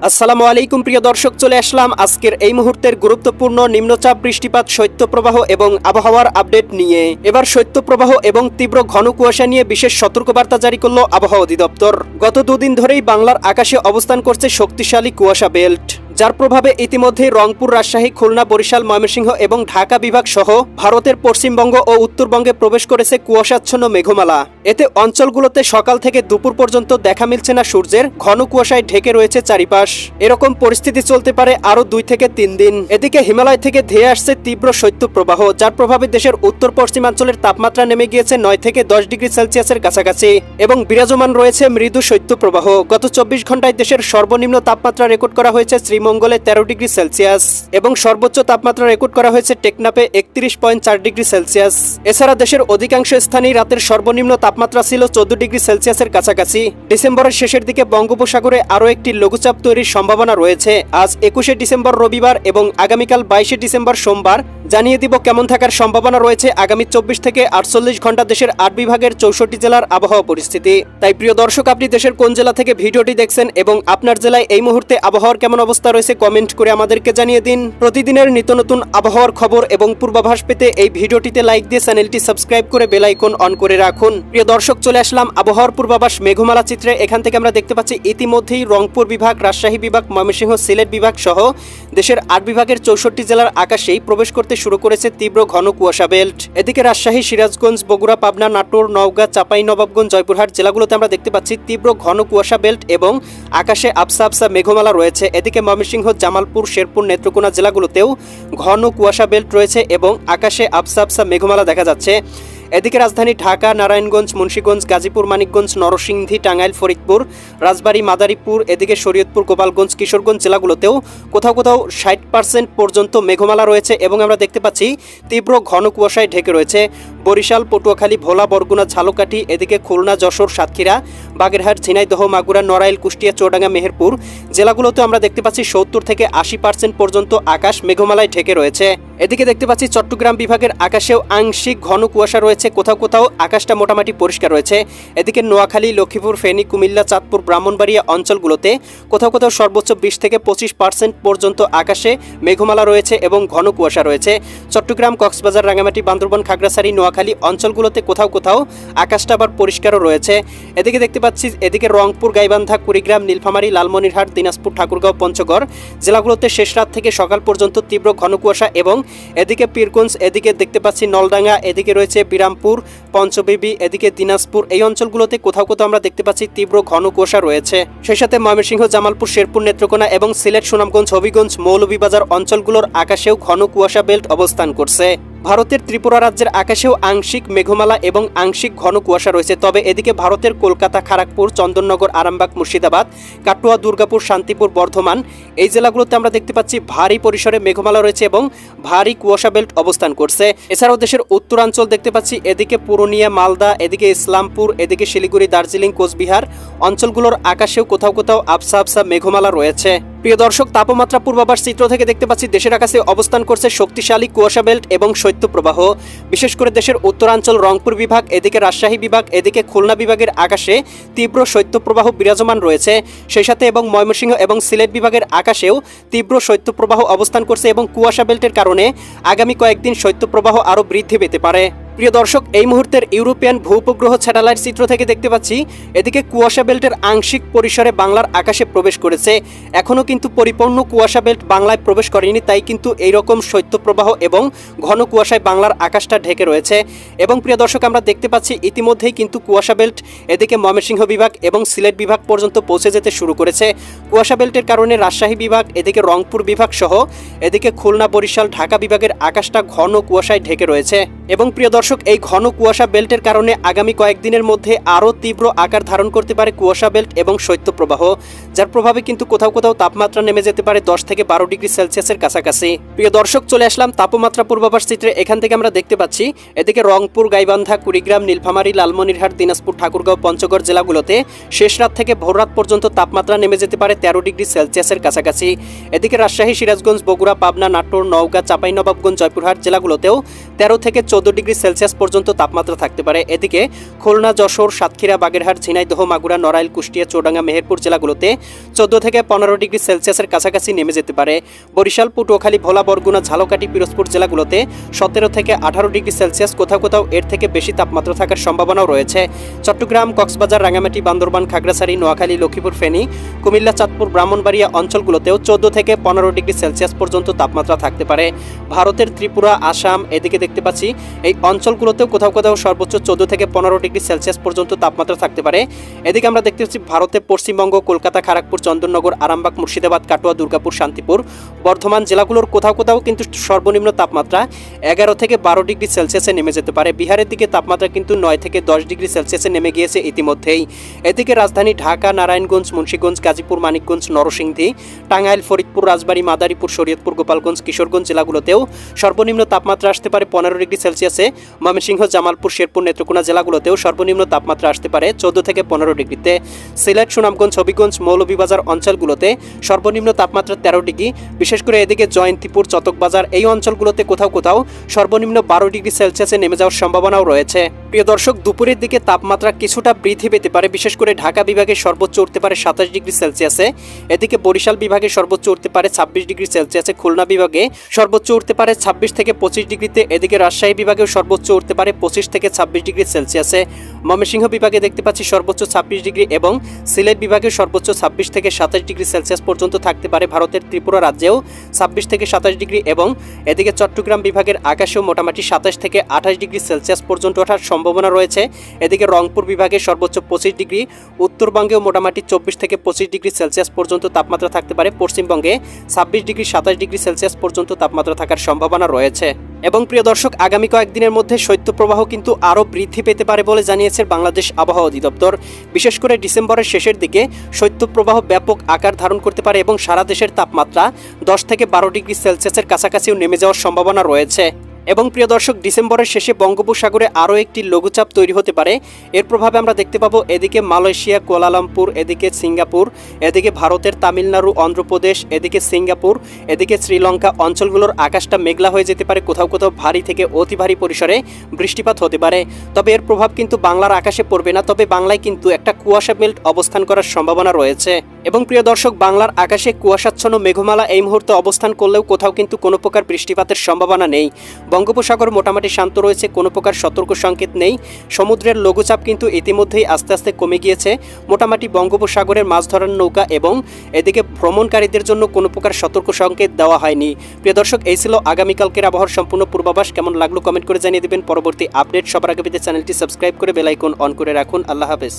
আসসালামু আলাইকুম প্রিয় দর্শক, চলে আসলাম আজকের এই মুহূর্তের গুরুত্বপূর্ণ নিম্নচাপ, বৃষ্টিপাত, শৈত্যপ্রবাহ এবং আবহাওয়ার আপডেট নিয়ে। এবার শৈত্যপ্রবাহ এবং তীব্র ঘন কুয়াশা নিয়ে বিশেষ সতর্কবার্তা জারি করল আবহাওয়া অধিদপ্তর। গত দুদিন ধরেই বাংলার আকাশে অবস্থান করছে শক্তিশালী কুয়াশা বেল্ট, যার প্রভাবে ইতিমধ্যেই রংপুর, রাজশাহী, খুলনা, বরিশাল, ময়মনসিংহ এবং ঢাকা বিভাগ সহ ভারতের পশ্চিমবঙ্গ ও উত্তরবঙ্গে প্রবেশ করেছে কুয়াশাচ্ছন্ন মেঘমালা। এতে অঞ্চলগুলোতে সকাল থেকে দুপুর পর্যন্ত দেখা মিলছে না সূর্যের, ঘন কুয়াশায় ঢেকে রয়েছে চারিপাশ। এরকম পরিস্থিতি চলতে পারে আরো 2 থেকে 3 দিন। এদিকে হিমালয় থেকে ধেয়ে আসছে তীব্র শৈত্যপ্রবাহ, যার প্রভাবে দেশের উত্তর পশ্চিমাঞ্চলের তাপমাত্রা নেমে গিয়েছে 9 থেকে 10 ডিগ্রি সেলসিয়াসের কাছাকাছি এবং বিরাজমান রয়েছে মৃদু শৈত্যপ্রবাহ। গত 24 ঘন্টায় দেশের সর্বনিম্ন তাপমাত্রা রেকর্ড করা হয়েছে শ্রীমঙ্গলে 13 ডিগ্রি সেলসিয়াস এবং সর্বোচ্চ তাপমাত্রা রেকর্ড করা হয়েছে টেকনাফে 31.4 ডিগ্রি সেলসিয়াস। এছাড়া দেশের অধিকাংশ স্থানেই রাতের সর্বনিম্ন তাপমাত্রা ছিল 14 ডিগ্রি সেলসিয়াসের কাছাকাছি। ডিসেম্বরের শেষের দিকে বঙ্গোপসাগরে আরও একটি লঘুচাপ তৈরির সম্ভাবনা রয়েছে। আজ 21শে ডিসেম্বর রবিবার এবং আগামীকাল 22শে ডিসেম্বর সোমবার জানিয়ে দিব কেমন থাকার সম্ভাবনা রয়েছে আগামী 24 থেকে 48 ঘন্টা দেশের 8 বিভাগের 64 জেলার আবহাওয়া পরিস্থিতি। তাই প্রিয় দর্শক, আপনি দেশের কোন জেলা থেকে ভিডিওটি দেখছেন এবং আপনার জেলায় এই মুহূর্তে আবহাওয়ার কেমন অবস্থা রয়েছে কমেন্ট করে আমাদেরকে জানিয়ে দিন। প্রতিদিনের নিত্য নতুন আবহাওয়ার খবর এবং পূর্বাভাস পেতে এই ভিডিওটিতে লাইক দিয়ে চ্যানেলটি সাবস্ক্রাইব করে বেল আইকন অন করে রাখুন। প্রিয় দর্শক, চলে আসলাম আবহাওয়ার পূর্বাভাস মেঘমালা চিত্রে। এখান থেকে আমরা দেখতে পাচ্ছি ইতিমধ্যেই রংপুর বিভাগ, রাজশাহী বিভাগ, ময়মনসিংহ, সিলেট বিভাগ সহ দেশের 8 বিভাগের 64 জেলার আকাশেই প্রবেশ করতে শুরু করেছে তীব্র ঘন কুয়াশা বেল্ট। এদিকে রাজশাহী, সিরাজগঞ্জ, বগুড়া, পাবনা, নাটোর, নওগাঁ, চাঁপাইনবাবগঞ্জ, জয়পুরহাট জেলাগুলোতে আমরা দেখতে পাচ্ছি তীব্র ঘন কুয়াশা বেল্ট এবং আকাশে আবসা আবসা মেঘমালা রয়েছে। এদিকে ময়মনসিংহ, জামালপুর, শেরপুর, নেত্রকোনা জেলাগুলোতেও ঘন কুয়াশা বেল্ট রয়েছে এবং আকাশে আবসা আবসা মেঘমালা দেখা যাচ্ছে। এদিকে রাজধানী ঢাকা, নারায়ণগঞ্জ, মুন্সিগঞ্জ, গাজীপুর, মানিকগঞ্জ, নরসিংদী, টাঙ্গাইল, ফরিদপুর, রাজবাড়ী, মাদারীপুর, এদিকে শরীয়তপুর, গোপালগঞ্জ, কিশোরগঞ্জ জেলাগুলোতেও কোথাও কোথাও 60% পর্যন্ত মেঘমালা রয়েছে এবং আমরা দেখতে পাচ্ছি তীব্র ঘন কুয়াশায় ঢেকে রয়েছে বরিশাল, পটুয়াখালী, ভোলা, বরগুনা, ঝালকাঠি, এদিকে খুলনা, যশোর, সাতক্ষীরা, বাগেরহাট, ঝিনাইদহ, মাগুরা, নড়াইল, কুষ্টিয়া, চুয়াডাঙ্গা, মেহেরপুর জেলাগুলোতে আমরা দেখতে পাচ্ছি 70 থেকে 80% পর্যন্ত আকাশ মেঘমালায় ঢেকে রয়েছে। এদিকে দেখতে পাচ্ছি চট্টগ্রাম বিভাগের আকাশেও আংশিক ঘন কুয়াশা রয়েছে, কোথাও কোথাও আকাশটা মোটামুটি পরিষ্কার রয়েছে। এদিকে নোয়াখালী, লক্ষ্মীপুর, ফেনী, কুমিল্লা, চাঁদপুর, ব্রাহ্মণবাড়িয়া অঞ্চলগুলোতে কোথাও কোথাও সর্বোচ্চ 20 থেকে 25% পর্যন্ত আকাশে মেঘমালা রয়েছে এবং ঘন কুয়াশা রয়েছে। চট্টগ্রাম, কক্সবাজার, রাঙ্গামাটি, বান্দরবান, খাগড়াছড়ি, নোয়াখালী অঞ্চলগুলোতে কোথাও কোথাও আকাশটা আবার পরিষ্কারও রয়েছে। এদিকে দেখতে পাচ্ছি এদিকে রংপুর, গাইবান্ধা, কুড়িগ্রাম, নীলফামারী, লালমনিরহাট, দিনাজপুর, ঠাকুরগাঁও, পঞ্চগড় জেলাগুলোতে শেষ রাত থেকে সকাল পর্যন্ত তীব্র ঘন কুয়াশা এবং এদিকে পীরগঞ্জ, এদিকে দেখতে পাচ্ছি নলডাঙ্গা, এদিকে রয়েছে বিরামপুর, পঞ্চবিবি, এদিকে দিনাজপুর এই অঞ্চলগুলোতে কোথাও কোথাও আমরা দেখতে পাচ্ছি তীব্র ঘন কুয়াশা রয়েছে। সেই সাথে ময়মনসিংহ, জামালপুর, শেরপুর, নেত্রকোনা এবং সিলেট, সুনামগঞ্জ, হবিগঞ্জ, মৌলভীবাজার অঞ্চলগুলোর আকাশেও ঘন কুয়াশা বেল্ট অবস্থান করছে। ভারতের ত্রিপুরা রাজ্যের আকাশেও আংশিক মেঘমালা এবং আংশিক ঘন কুয়াশা রয়েছে। তবে এদিকে ভারতের কলকাতা, খড়গপুর, চন্দননগর, আরামবাগ, মুর্শিদাবাদ, কাটুয়া, দুর্গাপুর, শান্তিপুর, বর্ধমান এই জেলাগুলোতে আমরা দেখতে পাচ্ছি ভারী পরিসরে মেঘমালা রয়েছে এবং ভারী কুয়াশা বেল্ট অবস্থান করছে। এছাড়াও দেশের উত্তরাঞ্চল দেখতে পাচ্ছি এদিকে পুরুলিয়া, মালদা, এদিকে ইসলামপুর, এদিকে শিলিগুড়ি, দার্জিলিং, কোচবিহার অঞ্চলগুলোর আকাশেও কোথাও কোথাও আবসা আবসা মেঘমালা রয়েছে। প্রিয় দর্শক, তাপমাত্রা পূর্বাভাস চিত্র থেকে দেখতে পাচ্ছি দেশের আকাশে অবস্থান করছে শক্তিশালী কুয়াশা বেল্ট এবং শৈত্যপ্রবাহ। বিশেষ করে দেশের উত্তরাঞ্চল, রংপুর বিভাগ, এদিকে রাজশাহী বিভাগ, এদিকে খুলনা বিভাগের আকাশে তীব্র শৈত্যপ্রবাহ বিরাজমান রয়েছে। সেই সাথে এবং ময়মনসিংহ এবং সিলেট বিভাগের আকাশেও তীব্র শৈত্যপ্রবাহ অবস্থান করছে এবং কুয়াশা বেল্টের কারণে আগামী কয়েকদিন শৈত্যপ্রবাহ আরও বৃদ্ধি পেতে পারে। প্রিয় দর্শক, এই মুহূর্তের ইউরোপিয়ান ভূপগ্রহ স্যাটেলাইট চিত্র থেকে দেখতে পাচ্ছি এদিকে কুয়াশা বেল্টের আংশিক পরিসরে বাংলার আকাশে প্রবেশ করেছে। এখনও কিন্তু পরিপূর্ণ কুয়াশা বেল্ট বাংলায় প্রবেশ করেনি, তাই কিন্তু এইরকম শৈত্যপ্রবাহ এবং ঘন কুয়াশায় বাংলার আকাশটা ঢেকে রয়েছে। এবং প্রিয় দর্শক, আমরা দেখতে পাচ্ছি ইতিমধ্যেই কিন্তু কুয়াশা বেল্ট এদিকে ময়মনসিংহ বিভাগ এবং সিলেট বিভাগ পর্যন্ত পৌঁছে যেতে শুরু করেছে। কুয়াশা বেল্টের কারণে রাজশাহী বিভাগ, এদিকে রংপুর বিভাগ সহ এদিকে খুলনা, বরিশাল, ঢাকা বিভাগের আকাশটা ঘন কুয়াশায় ঢেকে রয়েছে। এবং প্রিয় দর্শক, এই ঘন কুয়াশা বেল্টের কারণে আগামী কয়েকদিনের মধ্যে আরও তীব্র আকার ধারণ করতে পারে কুয়াশা বেল্ট এবং শৈত্যপ্রবাহ, যার প্রভাবে কিন্তু কোথাও কোথাও তাপমাত্রা নেমে যেতে পারে 10 থেকে 12 ডিগ্রি সেলসিয়াসের কাছাকাছি। প্রিয় দর্শক, চলে আসলাম তাপমাত্রা পূর্বাভাস চিত্রে। এখান থেকে আমরা দেখতে পাচ্ছি এদিকে রংপুর, গাইবান্ধা, কুড়িগ্রাম, নীলফামারী, লালমনিরহাট, দিনাজপুর, ঠাকুরগাঁও, পঞ্চগড় জেলাগুলোতে শেষ রাত থেকে ভোররাত পর্যন্ত তাপমাত্রা নেমে যেতে পারে 13 ডিগ্রি সেলসিয়াসের কাছাকাছি। এদিকে রাজশাহী, সিরাজগঞ্জ, বগুড়া, পাবনা, নাটোর, নওগাঁ, চাঁপাইনবাবগঞ্জ, জয়পুরহাট জেলাগুলোতেও 13 থেকে 14 ডিগ্রি সেলসিয়াস পর্যন্ত তাপমাত্রা থাকতে পারে। এদিকে খুলনা, যশোর, সাতক্ষীরা, বাগেরহাট, ঝিনাইদহ, মাগুরা, নড়াইল, কুষ্টিয়া, চুয়াডাঙ্গা, মেহেরপুর জেলাগুলোতে 14 থেকে 15 ডিগ্রি সেলসিয়াসের কাছাকাছি নেমে যেতে পারে। বরিশাল, পটুয়াখালী, ভোলা, বরগুনা, ঝালকাঠি, পিরোজপুর জেলাগুলোতে 17 থেকে 18 ডিগ্রি সেলসিয়াস, কোথাও কোথাও এর থেকে বেশি তাপমাত্রা থাকার সম্ভাবনাও রয়েছে। চট্টগ্রাম, কক্সবাজার, রাঙ্গামাটি, বান্দরবান, খাগড়াছড়ি, নোয়াখালী, লক্ষ্মীপুর, ফেনী, কুমিল্লা, চাঁদপুর, ব্রাহ্মণবাড়িয়া অঞ্চলগুলোতেও 14 থেকে 15 ডিগ্রি সেলসিয়াস পর্যন্ত তাপমাত্রা থাকতে পারে। ভারতের ত্রিপুরা, আসাম, এদিকে দেখতে পাচ্ছি এই অঞ্চলগুলোতেও কোথাও কোথাও সর্বোচ্চ 14 থেকে 15 ডিগ্রি সেলসিয়াস পর্যন্ত তাপমাত্রা থাকতে পারে। এদিকে আমরা দেখতে পাচ্ছি ভারতের পশ্চিমবঙ্গ, কলকাতা, খড়গপুর, চন্দননগর, আরামবাগ, মুর্শিদাবাদ, কাটোয়া, দুর্গাপুর, শান্তিপুর, বর্ধমান জেলাগুলোর কোথাও কোথাও কিন্তু সর্বনিম্ন তাপমাত্রা 11 থেকে 12 ডিগ্রি সেলসিয়াসে নেমে যেতে পারে। বিহারের দিকে তাপমাত্রা কিন্তু 9 থেকে 10 ডিগ্রি সেলসিয়াসে নেমে গিয়েছে ইতিমধ্যেই। এদিকে রাজধানী ঢাকা, নারায়ণগঞ্জ, মুন্সিগঞ্জ, গাজীপুর, মানিকগঞ্জ, নরসিংদী, টাঙ্গাইল, ফরিদপুর, রাজবাড়ী, মাদারীপুর, শরীয়তপুর, গোপালগঞ্জ, কিশোরগঞ্জ জেলাগুলোতেও সর্বনিম্ন তাপমাত্রা আসতে পারে 15 ডিগ্রি সেলসিয়াসে। ময়মনসিংহ, জামালপুর, শেরপুর, নেত্রকোনা জেলাগুলোতেও সর্বনিম্ন তাপমাত্রা আসতে পারে 14 থেকে 15 ডিগ্রিতে। সিলেট, সুনামগঞ্জ, হবিগঞ্জ, মৌলভীবাজার অঞ্চলগুলোতে সর্বনিম্ন তাপমাত্রা 13 ডিগ্রি। বিশেষ করে এদিকে জয়ন্তীপুর, চতকবাজার এই অঞ্চলগুলোতে কোথাও কোথাও সর্বনিম্ন 12 ডিগ্রি সেলসিয়াসে নেমে যাওয়ার সম্ভাবনাও রয়েছে। প্রিয় দর্শক, দুপুরের দিকে তাপমাত্রা কিছুটা বৃদ্ধি পেতে পারে। বিশেষ করে ঢাকা বিভাগে সর্বোচ্চ উঠতে পারে 27 ডিগ্রি সেলসিয়াসে। এদিকে বরিশাল বিভাগে সর্বোচ্চ উঠতে পারে 26 ডিগ্রি সেলসিয়াসে। খুলনা বিভাগে সর্বোচ্চ উঠতে পারে 26 থেকে 25 ডিগ্রিতে। এদিকে রাজশাহী বিভাগেও সর্বোচ্চ উঠতে পারে 25 থেকে 26 ডিগ্রি সেলসিয়াসে। ময়মনসিংহ বিভাগে দেখতে পাচ্ছি সর্বোচ্চ 26 ডিগ্রি এবং সিলেট বিভাগে সর্বোচ্চ 26 থেকে 27 ডিগ্রি সেলসিয়াস পর্যন্ত থাকতে পারে। ভারতের ত্রিপুরা রাজ্যেও 26 থেকে 27 ডিগ্রি এবং এদিকে চট্টগ্রাম বিভাগের আকাশেও মোটামুটি 27 থেকে 28 ডিগ্রি সেলসিয়াস পর্যন্ত ওঠার সম্ভাবনা রয়েছে। এদিকে রংপুর বিভাগে সর্বোচ্চ 25 ডিগ্রি, উত্তরবঙ্গেও মোটামুটি 24 থেকে 25 ডিগ্রি সেলসিয়াস পর্যন্ত তাপমাত্রা থাকতে পারে। পশ্চিমবঙ্গে 26 ডিগ্রি 27 ডিগ্রি সেলসিয়াস পর্যন্ত তাপমাত্রা থাকার সম্ভাবনা রয়েছে। এবং প্রিয় দর্শক, আগামী কয়েকদিনের মধ্যে শৈত্যপ্রবাহ কিন্তু আরও বৃদ্ধি পেতে পারে বলে জানিয়েছে বাংলাদেশ আবহাওয়া অধিদপ্তর। বিশেষ করে ডিসেম্বরের শেষের দিকে শৈত্যপ্রবাহ ব্যাপক আকার ধারণ করতে পারে এবং সারা দেশের তাপমাত্রা 10 থেকে 12 ডিগ্রি সেলসিয়াসের কাছাকাছিও নেমে যাওয়ার সম্ভাবনা রয়েছে। এবং প্রিয় দর্শক, ডিসেম্বরের শেষে বঙ্গোপসাগরে আরও একটি লঘুচাপ তৈরি হতে পারে। এর প্রভাবে আমরা দেখতে পাবো এদিকে মালয়েশিয়া, কুয়ালালামপুর, এদিকে সিঙ্গাপুর, এদিকে ভারতের তামিলনাড়ু, অন্ধ্রপ্রদেশ, এদিকে সিঙ্গাপুর, এদিকে শ্রীলঙ্কা অঞ্চলগুলোর আকাশটা মেঘলা হয়ে যেতে পারে। কোথাও কোথাও ভারী থেকে অতি ভারী পরিসরে বৃষ্টিপাত হতে পারে। তবে এর প্রভাব কিন্তু বাংলার আকাশে পড়বে না। তবে বাংলায় কিন্তু একটা কুয়াশা বেল্ট অবস্থান করার সম্ভাবনা রয়েছে। এবং প্রিয় দর্শক, বাংলার আকাশে কুয়াশাচ্ছন্ন মেঘমালা এই মুহূর্তে অবস্থান করলেও কোথাও কিন্তু কোনো প্রকার বৃষ্টিপাতের সম্ভাবনা নেই। বঙ্গোপসাগর মোটামুটি শান্ত রয়েছে, কোনো প্রকার সতর্ক সংকেত নেই। সমুদ্রের লঘুচাপ কিন্তু ইতিমধ্যেই আস্তে আস্তে কমে গিয়েছে। মোটামুটি বঙ্গোপসাগরের মাছ ধরার নৌকা এবং এদিকে ভ্রমণকারীদের জন্য কোনো প্রকার সতর্ক সংকেত দেওয়া হয়নি। প্রিয় দর্শক, এই ছিল আগামীকালকের আবহাওয়ার সম্পূর্ণ পূর্বাভাস। কেমন লাগলো কমেন্ট করে জানিয়ে দেবেন। পরবর্তী আপডেট সবার আগে পেতে চ্যানেলটি সাবস্ক্রাইব করে বেল আইকন অন করে রাখুন। আল্লাহ হাফেজ।